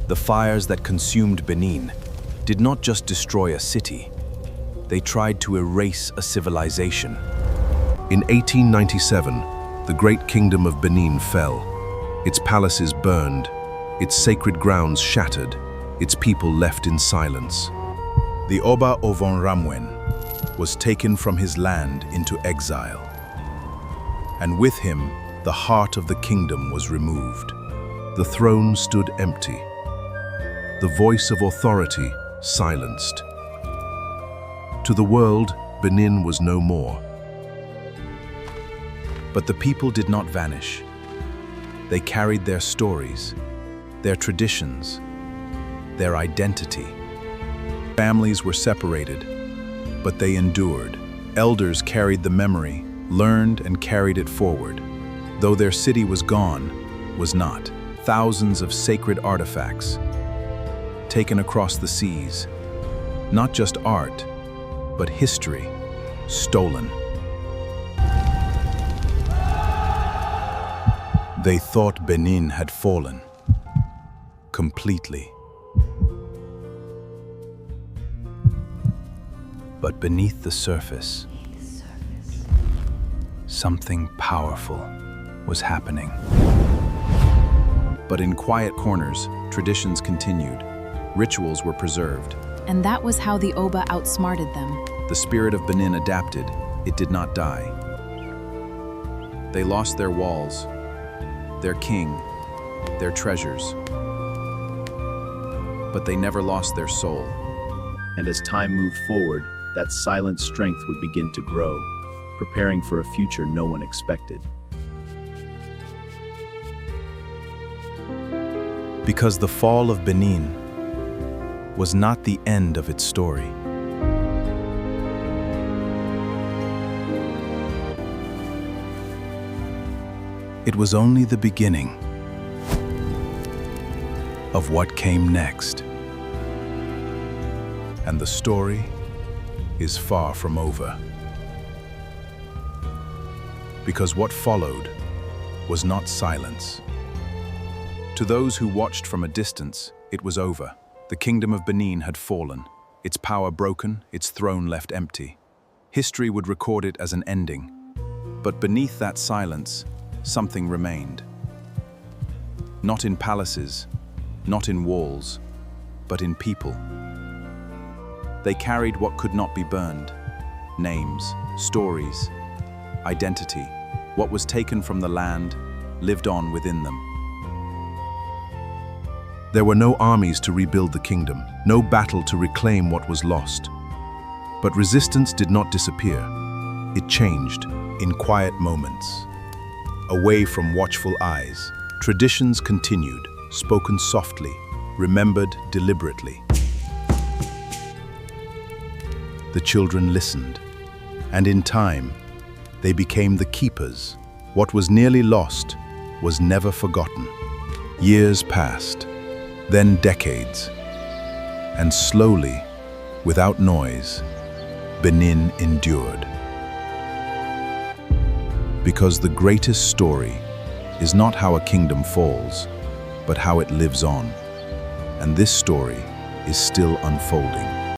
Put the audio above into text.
The fires that consumed Benin did not just destroy a city, they tried to erase a civilization. In 1897, the great kingdom of Benin fell. Its palaces burned, its sacred grounds shattered, its people left in silence. The Oba Ovonramwen was taken from his land into exile, and with him, the heart of the kingdom was removed. The throne stood empty, the voice of authority silenced. To the world, Benin was no more. But the people did not vanish. They carried their stories, their traditions, their identity. Families were separated, but they endured. Elders carried the memory, learned and carried it forward. Though their city was gone, was not. Thousands of sacred artifacts taken across the seas. Not just art, but history, stolen. They thought Benin had fallen, completely. But beneath the surface, something powerful was happening. But in quiet corners, traditions continued. Rituals were preserved. And that was how the Oba outsmarted them. The spirit of Benin adapted. It did not die. They lost their walls, their king, their treasures. But they never lost their soul. And as time moved forward, that silent strength would begin to grow, preparing for a future no one expected. Because the fall of Benin was not the end of its story. It was only the beginning of what came next. And the story is far from over. Because what followed was not silence. To those who watched from a distance, it was over. The kingdom of Benin had fallen, its power broken, its throne left empty. History would record it as an ending. But beneath that silence, something remained. Not in palaces, not in walls, but in people. They carried what could not be burned: names, stories, identity. What was taken from the land lived on within them. There were no armies to rebuild the kingdom, no battle to reclaim what was lost. But resistance did not disappear. It changed in quiet moments. Away from watchful eyes, traditions continued, spoken softly, remembered deliberately. The children listened, and in time, they became the keepers. What was nearly lost was never forgotten. Years passed, then decades, and slowly, without noise, Benin endured. Because the greatest story is not how a kingdom falls, but how it lives on. And this story is still unfolding.